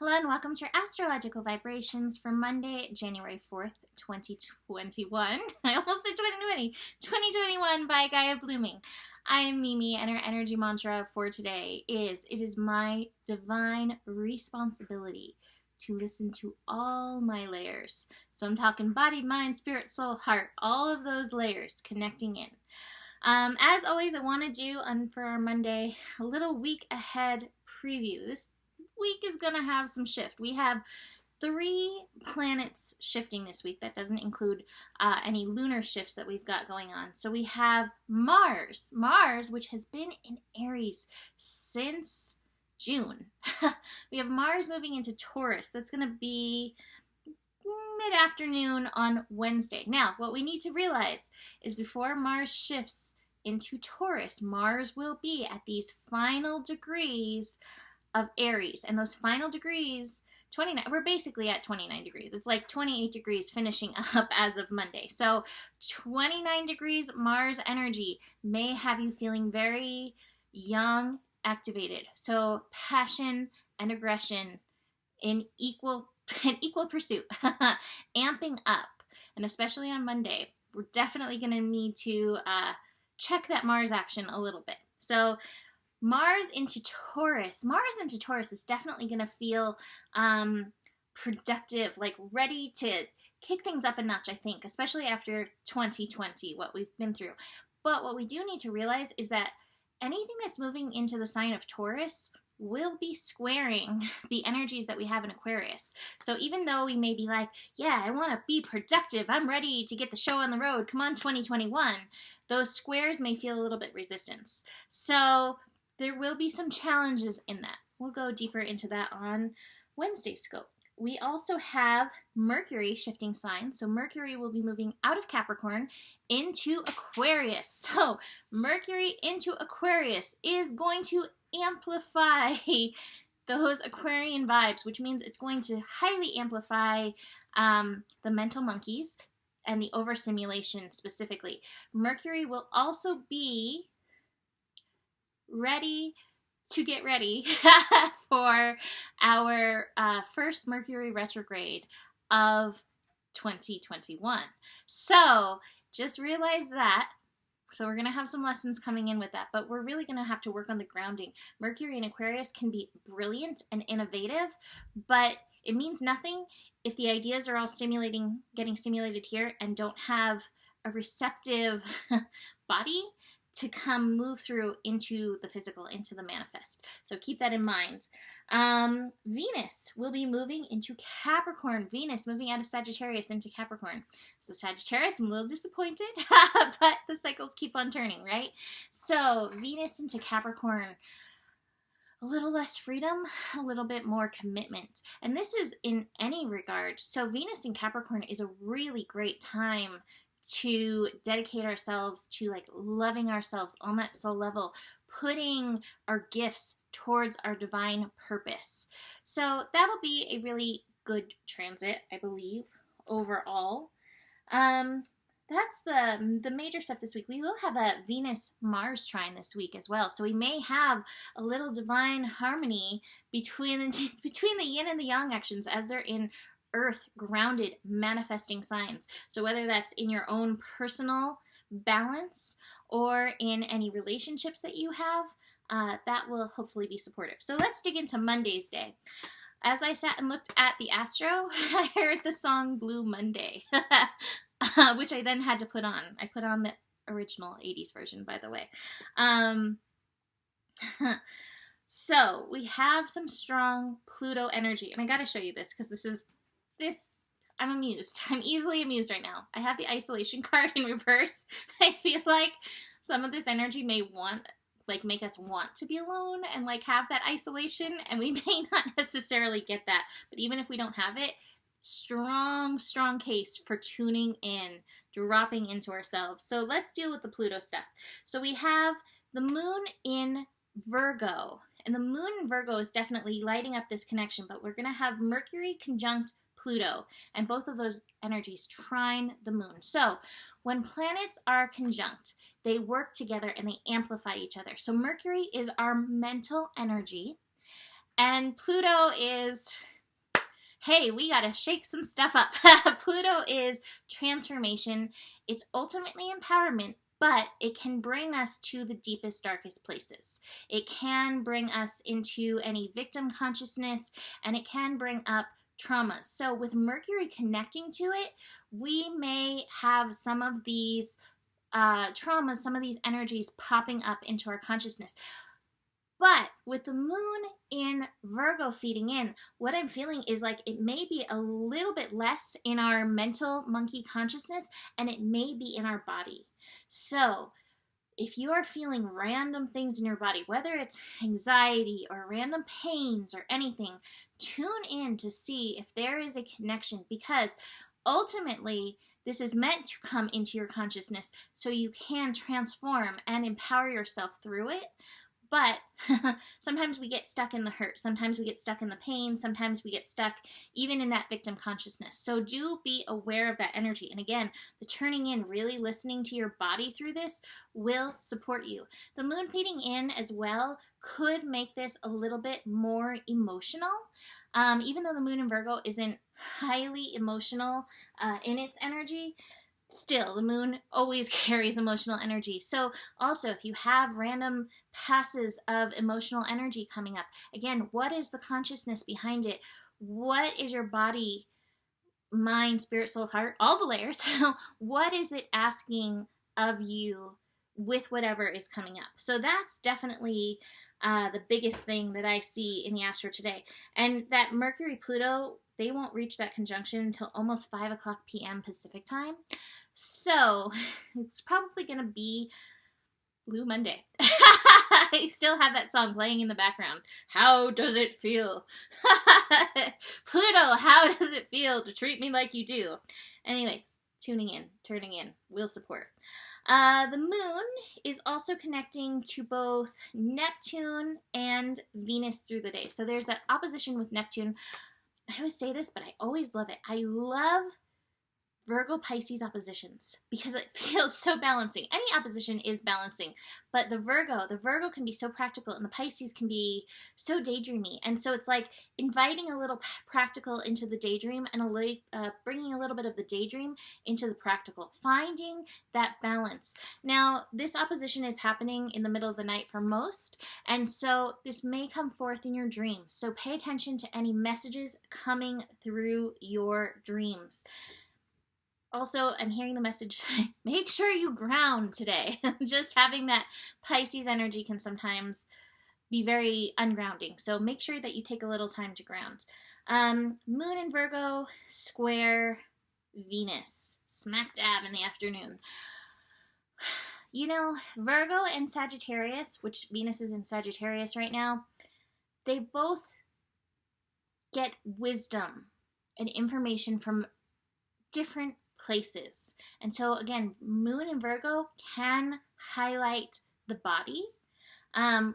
Hello and welcome to your astrological vibrations for Monday, January 4th, 2021. I almost said 2021 by Gaia Blooming. I am Mimi, and our energy mantra for today is, it is my divine responsibility to listen to all my layers. So I'm talking body, mind, spirit, soul, heart, all of those layers connecting in. As always, I want to do, for our Monday, a little week ahead preview. This week is going to have some shift. We have 3 planets shifting this week. That doesn't include any lunar shifts that we've got going on. So we have Mars, which has been in Aries since June. We have Mars moving into Taurus. That's going to be mid-afternoon on Wednesday. Now, what we need to realize is before Mars shifts into Taurus, Mars will be at these final degrees of Aries, and those final degrees, 29, we're basically at 29 degrees. It's like 28 degrees finishing up as of Monday. So 29 degrees Mars energy may have you feeling very young, activated. So passion and aggression in equal pursuit, amping up. And especially on Monday, we're definitely going to need to check that Mars action a little bit. So Mars into Taurus is definitely going to feel productive, like ready to kick things up a notch, I think, especially after 2020, what we've been through. But what we do need to realize is that anything that's moving into the sign of Taurus will be squaring the energies that we have in Aquarius. So even though we may be like, yeah, I want to be productive, I'm ready to get the show on the road, come on 2021, those squares may feel a little bit resistance. So there will be some challenges in that. We'll go deeper into that on Wednesday's scope. We also have Mercury shifting signs. So Mercury will be moving out of Capricorn into Aquarius. So Mercury into Aquarius is going to amplify those Aquarian vibes, which means it's going to highly amplify the mental monkeys and the overstimulation specifically. Mercury will also be ready for our first Mercury retrograde of 2021. So just realize that. So we're going to have some lessons coming in with that, but we're really going to have to work on the grounding. Mercury in Aquarius can be brilliant and innovative, but it means nothing if the ideas are all getting stimulated here and don't have a receptive body to come move through into the physical, into the manifest. So keep that in mind. Venus will be moving into Capricorn. Venus moving out of Sagittarius into Capricorn. So Sagittarius, I'm a little disappointed, but the cycles keep on turning, right? So Venus into Capricorn, a little less freedom, a little bit more commitment. And this is in any regard. So Venus in Capricorn is a really great time to dedicate ourselves to like loving ourselves on that soul level, putting our gifts towards our divine purpose. So that'll be a really good transit, I believe, overall. That's the major stuff this week. We will have a Venus-Mars trine this week as well. So we may have a little divine harmony between the yin and the yang actions as they're in earth grounded manifesting signs. So whether that's in your own personal balance or in any relationships that you have, that will hopefully be supportive. So let's dig into Monday's day. As I sat and looked at the astro, I heard the song Blue Monday, which I then had to put on. I put on the original 80s version, by the way. So we have some strong Pluto energy, and I gotta show you this because I'm amused. I'm easily amused right now. I have the isolation card in reverse. I feel like some of this energy may make us want to be alone and have that isolation, and we may not necessarily get that. But even if we don't have it, strong case for tuning in, dropping into ourselves. So let's deal with the Pluto stuff. So we have the moon in Virgo, and the moon in Virgo is definitely lighting up this connection, but we're going to have Mercury conjunct Pluto, and both of those energies trine the moon. So when planets are conjunct, they work together and they amplify each other. So Mercury is our mental energy, And Pluto is, hey, we gotta shake some stuff up. Pluto is transformation. It's ultimately empowerment, but it can bring us to the deepest, darkest places. It can bring us into any victim consciousness, and it can bring up trauma. So with Mercury connecting to it, we may have some of these traumas, some of these energies popping up into our consciousness. But with the moon in Virgo feeding in, what I'm feeling is like it may be a little bit less in our mental monkey consciousness, and it may be in our body. So if you are feeling random things in your body, whether it's anxiety or random pains or anything, tune in to see if there is a connection, because ultimately this is meant to come into your consciousness so you can transform and empower yourself through it. But sometimes we get stuck in the hurt. Sometimes we get stuck in the pain. Sometimes we get stuck even in that victim consciousness. So do be aware of that energy. And again, the turning in, really listening to your body through this will support you. The moon feeding in as well could make this a little bit more emotional. Even though the moon in Virgo isn't highly emotional in its energy, still, the moon always carries emotional energy. So also, if you have random passes of emotional energy coming up, again, what is the consciousness behind it? What is your body, mind, spirit, soul, heart, all the layers? What is it asking of you with whatever is coming up? So that's definitely the biggest thing that I see in the astro today. And that Mercury-Pluto, they won't reach that conjunction until almost 5 o'clock p.m. Pacific time. So it's probably going to be Blue Monday. I still have that song playing in the background. How does it feel? Pluto, how does it feel to treat me like you do? Anyway, tuning in, turning in, will support. The moon is also connecting to both Neptune and Venus through the day. So there's that opposition with Neptune. I always say this, but I always love it. I love Virgo Pisces oppositions because it feels so balancing. Any opposition is balancing, but the Virgo can be so practical, and the Pisces can be so daydreamy. And so it's like inviting a little practical into the daydream and bringing a little bit of the daydream into the practical, finding that balance. Now, this opposition is happening in the middle of the night for most, and so this may come forth in your dreams. So pay attention to any messages coming through your dreams. Also, I'm hearing the message, make sure you ground today. Just having that Pisces energy can sometimes be very ungrounding. So make sure that you take a little time to ground. Moon in Virgo, square Venus, smack dab in the afternoon. You know, Virgo and Sagittarius, which Venus is in Sagittarius right now, they both get wisdom and information from different places. And so again, moon in Virgo can highlight the body,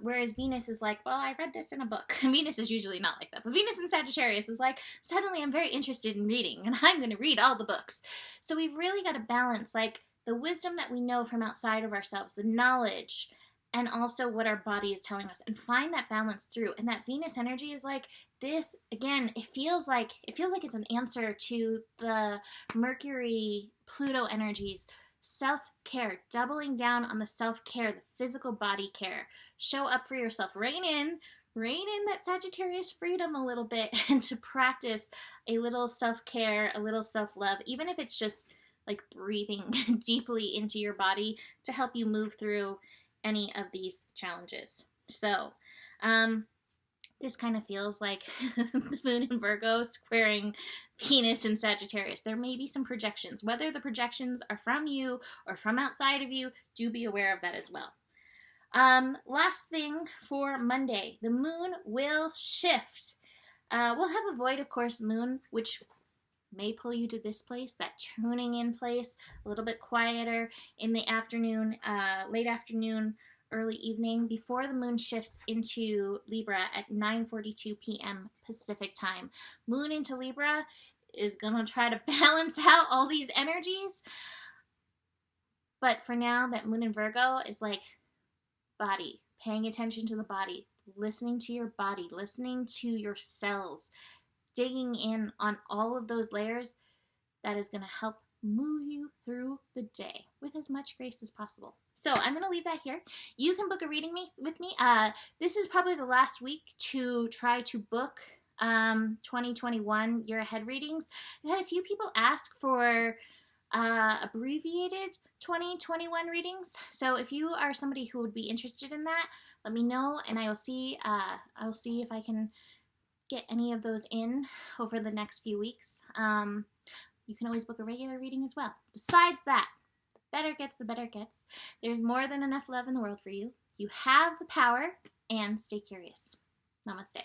whereas Venus is like, well, I read this in a book. Venus is usually not like that, but Venus in Sagittarius is like, suddenly I'm very interested in reading and I'm going to read all the books. So we've really got to balance like the wisdom that we know from outside of ourselves, the knowledge, and also what our body is telling us, and find that balance through. And that Venus energy is like this, again, it feels like it's an answer to the Mercury Pluto energies. Self-care, doubling down on the self-care, the physical body care. Show up for yourself. Rein in that Sagittarius freedom a little bit, and to practice a little self-care, a little self-love, even if it's just like breathing deeply into your body to help you move through any of these challenges. So, this kind of feels like the moon in Virgo squaring Venus in Sagittarius. There may be some projections. Whether the projections are from you or from outside of you, do be aware of that as well. Last thing for Monday, the moon will shift. We'll have a void, of course, moon, which may pull you to this place, that tuning in place, a little bit quieter in the afternoon, late afternoon, early evening, before the moon shifts into Libra at 9:42 p.m. Pacific time. Moon into Libra is going to try to balance out all these energies. But for now, that moon in Virgo is like body, paying attention to the body, listening to your body, listening to your cells, digging in on all of those layers, that is going to help move you through the day with as much grace as possible. So I'm going to leave that here. You can book a reading with me. This is probably the last week to try to book 2021 year ahead readings. I've had a few people ask for abbreviated 2021 readings. So if you are somebody who would be interested in that, let me know, and I will see if I can get any of those in over the next few weeks. You can always book a regular reading as well. Besides that, the better it gets, the better it gets. There's more than enough love in the world for you. You have the power, and stay curious. Namaste.